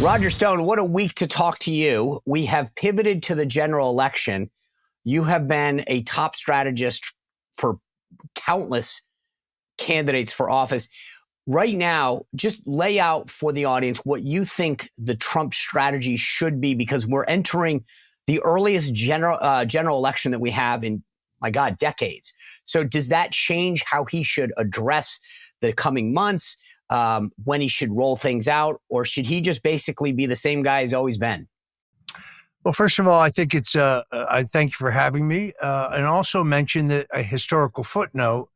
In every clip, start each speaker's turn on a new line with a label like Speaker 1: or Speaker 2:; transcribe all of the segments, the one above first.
Speaker 1: Roger Stone, what a week to talk to you. We have pivoted to the general election. You have been a top strategist for countless candidates for office. Right now, just lay out for the audience what you think the Trump strategy should be, because we're entering the earliest general election that we have in, my God, decades. So does that change how he should address the coming months? When he should roll things out, or should he just basically be the same guy he's always been?
Speaker 2: Well, first of all, I think it's, I thank you for having me, and also mention that a historical footnote,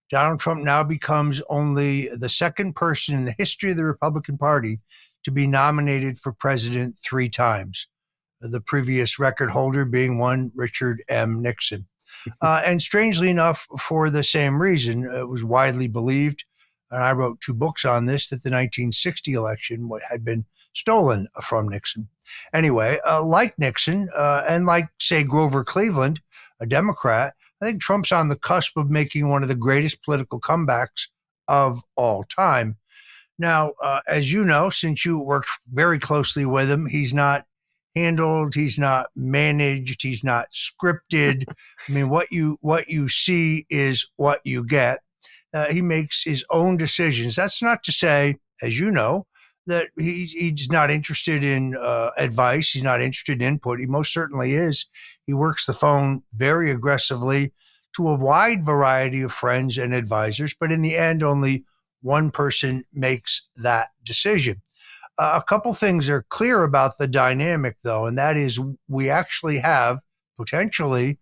Speaker 2: Donald Trump now becomes only the second person in the history of the Republican Party to be nominated for president 3 times. The previous record holder being one Richard M. Nixon. And strangely enough, for the same reason, it was widely believed, and I wrote 2 books on this, that the 1960 election had been stolen from Nixon. Anyway, like Nixon and like, say, Grover Cleveland, a Democrat, I think Trump's on the cusp of making one of the greatest political comebacks of all time. Now, as you know, since you worked very closely with him, he's not handled, he's not managed, he's not scripted. I mean, what you see is what you get. He makes his own decisions. That's not to say, as you know, that he's not interested in advice. He's not interested in input. He most certainly is. He works the phone very aggressively to a wide variety of friends and advisors, but in the end, only one person makes that decision. A couple things are clear about the dynamic, though, and that is we actually have potentially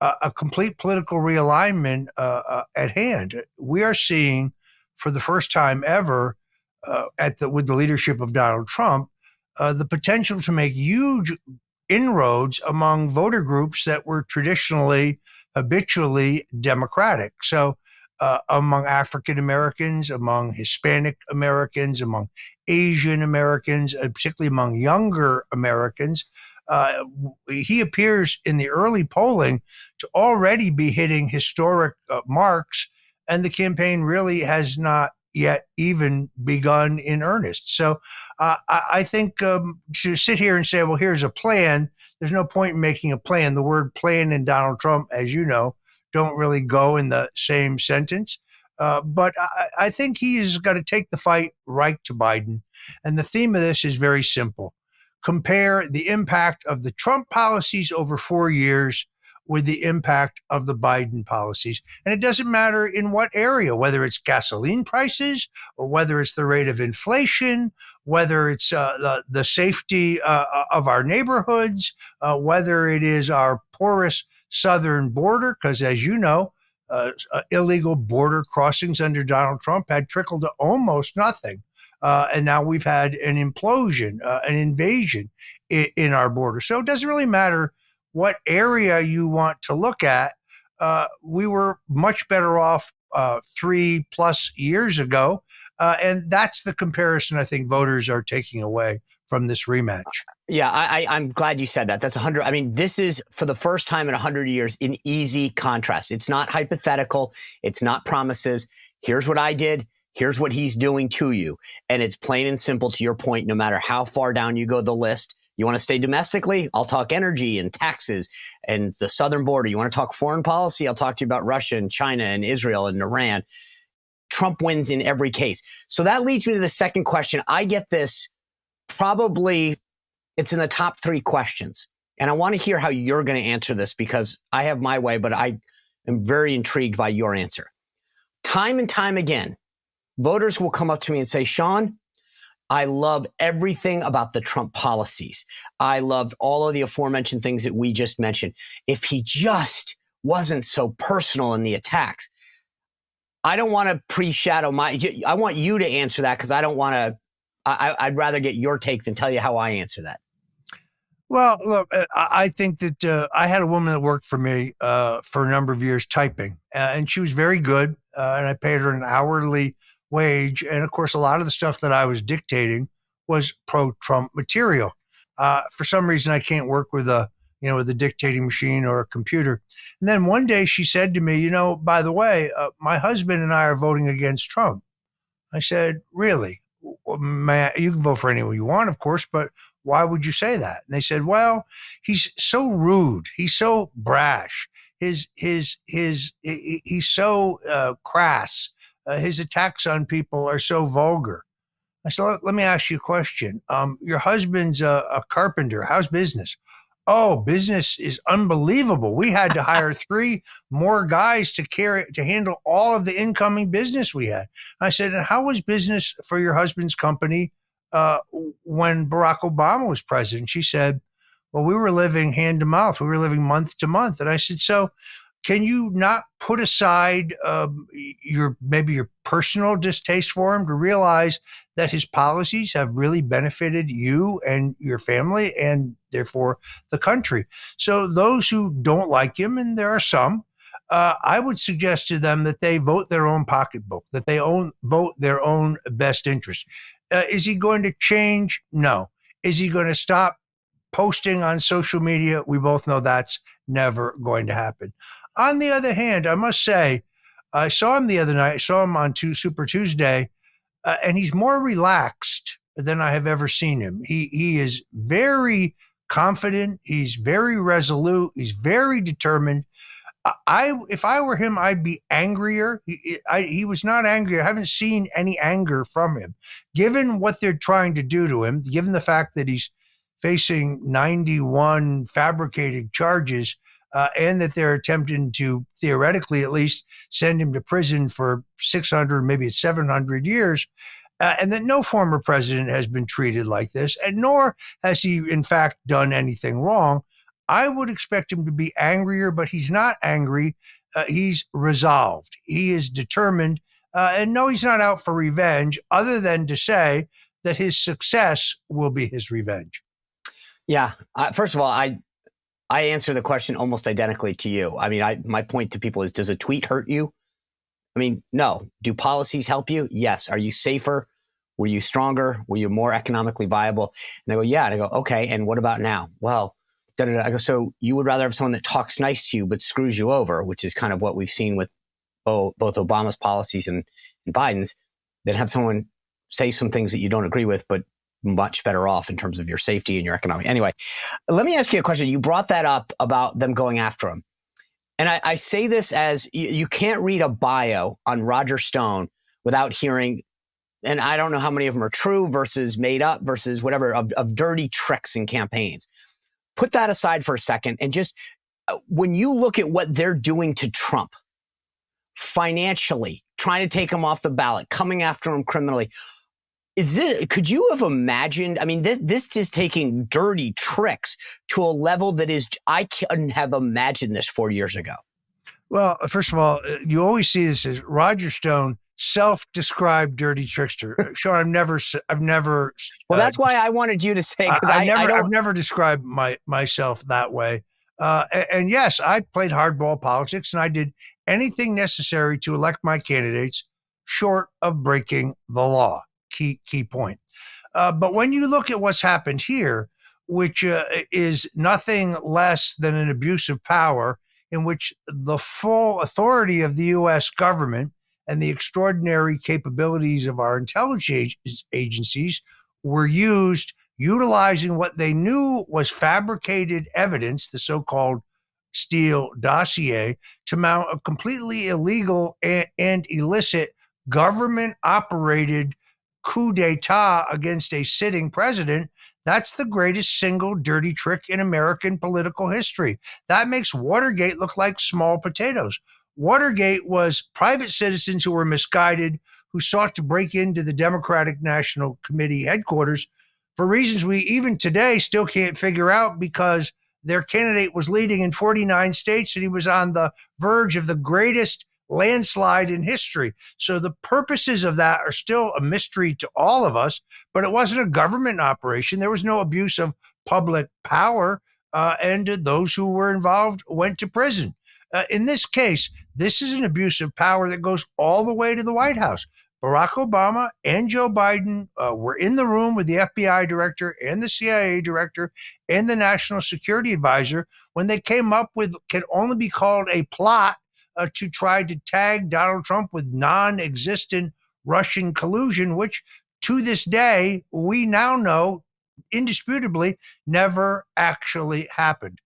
Speaker 2: a complete political realignment at hand. We are seeing, for the first time ever, with the leadership of Donald Trump, the potential to make huge inroads among voter groups that were traditionally, habitually Democratic. So among African Americans, among Hispanic Americans, among Asian Americans, particularly among younger Americans, he appears in the early polling to already be hitting historic marks, and the campaign really has not yet even begun in earnest. So I think to sit here and say, well, here's a plan, there's no point in making a plan. The word plan and Donald Trump, as you know, don't really go in the same sentence. But I think he's got to take the fight right to Biden. And the theme of this is very simple. Compare the impact of the Trump policies over 4 years with the impact of the Biden policies. And it doesn't matter in what area, whether it's gasoline prices, or whether it's the rate of inflation, whether it's the safety of our neighborhoods, whether it is our porous southern border, because as you know, illegal border crossings under Donald Trump had trickled to almost nothing. And now we've had an implosion, an invasion in our border. So it doesn't really matter what area you want to look at. We were much better off 3+ years ago. And that's the comparison I think voters are taking away from this rematch.
Speaker 1: Yeah, I'm glad you said that. That's 100. I mean, this is, for the first time in 100 years, an easy contrast. It's not hypothetical. It's not promises. Here's what I did. Here's what he's doing to you. And it's plain and simple, to your point, no matter how far down you go the list. You want to stay domestically? I'll talk energy and taxes and the southern border. You want to talk foreign policy? I'll talk to you about Russia and China and Israel and Iran. Trump wins in every case. So that leads me to the second question. I get this, probably it's in the top 3 questions. And I want to hear how you're going to answer this, because I have my way, but I am very intrigued by your answer. Time and time again, voters will come up to me and say, Sean, I love everything about the Trump policies. I loved all of the aforementioned things that we just mentioned. If he just wasn't so personal in the attacks. I don't want to pre-shadow I want you to answer that, because I don't want to, I'd rather get your take than tell you how I answer that.
Speaker 2: Well, look, I think that I had a woman that worked for me for a number of years typing, and she was very good, and I paid her an hourly wage. And of course, a lot of the stuff that I was dictating was pro-Trump material. For some reason, I can't work with a dictating machine or a computer. And then one day she said to me, by the way, my husband and I are voting against Trump. I said, really? you can vote for anyone you want, of course, but why would you say that? And they said, well, he's so rude. He's so brash. He's so crass. His attacks on people are so vulgar. I said, let me ask you a question. Your husband's a carpenter. How's business? Oh, business is unbelievable. We had to hire 3 more guys to handle all of the incoming business we had. I said, and how was business for your husband's company when Barack Obama was president? She said, well, we were living hand to mouth. We were living month to month. And I said, so can you not put aside maybe your personal distaste for him to realize that his policies have really benefited you and your family and therefore the country? So those who don't like him, and there are some, I would suggest to them that they vote their own pocketbook, that they vote their own best interest. Is he going to change? No. Is he going to stop posting on social media? We both know that's never going to happen. On the other hand, I must say, I saw him the other night. I saw him on Super Tuesday, and he's more relaxed than I have ever seen him. He is very confident. He's very resolute. He's very determined. If I were him, I'd be angrier. He was not angry. I haven't seen any anger from him. Given what they're trying to do to him, given the fact that he's facing 91 fabricated charges, and that they're attempting to theoretically at least send him to prison for 600, maybe 700 years, and that no former president has been treated like this, and nor has he, in fact, done anything wrong. I would expect him to be angrier, but he's not angry. He's resolved. He is determined. And no, he's not out for revenge, other than to say that his success will be his revenge.
Speaker 1: Yeah. First of all, I answer the question almost identically to you. I mean, my point to people is, does a tweet hurt you? I mean, no. Do policies help you? Yes. Are you safer? Were you stronger? Were you more economically viable? And they go, yeah. And I go, okay. And what about now? Well, da-da-da. I go, so you would rather have someone that talks nice to you but screws you over, which is kind of what we've seen with both Obama's policies and Biden's, than have someone say some things that you don't agree with, but much better off in terms of your safety and your economy. Anyway, let me ask you a question. You brought that up about them going after him. And I say this as you can't read a bio on Roger Stone without hearing, and I don't know how many of them are true versus made up versus whatever, of dirty tricks in campaigns. Put that aside for a second. And just when you look at what they're doing to Trump financially, trying to take him off the ballot, coming after him criminally, could you have imagined? I mean, this is taking dirty tricks to a level that is, I couldn't have imagined this 4 years ago.
Speaker 2: Well, first of all, you always see this as Roger Stone, self-described dirty trickster. Sean, I've never.
Speaker 1: Well, that's why I wanted you to say, because
Speaker 2: I've never described myself that way. And yes, I played hardball politics, and I did anything necessary to elect my candidates short of breaking the law. Key point. But when you look at what's happened here, which is nothing less than an abuse of power, in which the full authority of the U.S. government and the extraordinary capabilities of our intelligence agencies were used, utilizing what they knew was fabricated evidence, the so-called Steele dossier, to mount a completely illegal and illicit government-operated coup d'etat against a sitting president. That's the greatest single dirty trick in American political history. That makes Watergate look like small potatoes. Watergate was private citizens who were misguided, who sought to break into the Democratic National Committee headquarters for reasons we even today still can't figure out, because their candidate was leading in 49 states and he was on the verge of the greatest landslide in history. So the purposes of that are still a mystery to all of us, but it wasn't a government operation. There was no abuse of public power, and those who were involved went to prison. In this case, this is an abuse of power that goes all the way to the White House. Barack Obama and Joe Biden were in the room with the FBI director and the CIA director and the National Security Advisor when they came up with can only be called a plot to try to tag Donald Trump with non-existent Russian collusion, which to this day, we now know indisputably never actually happened.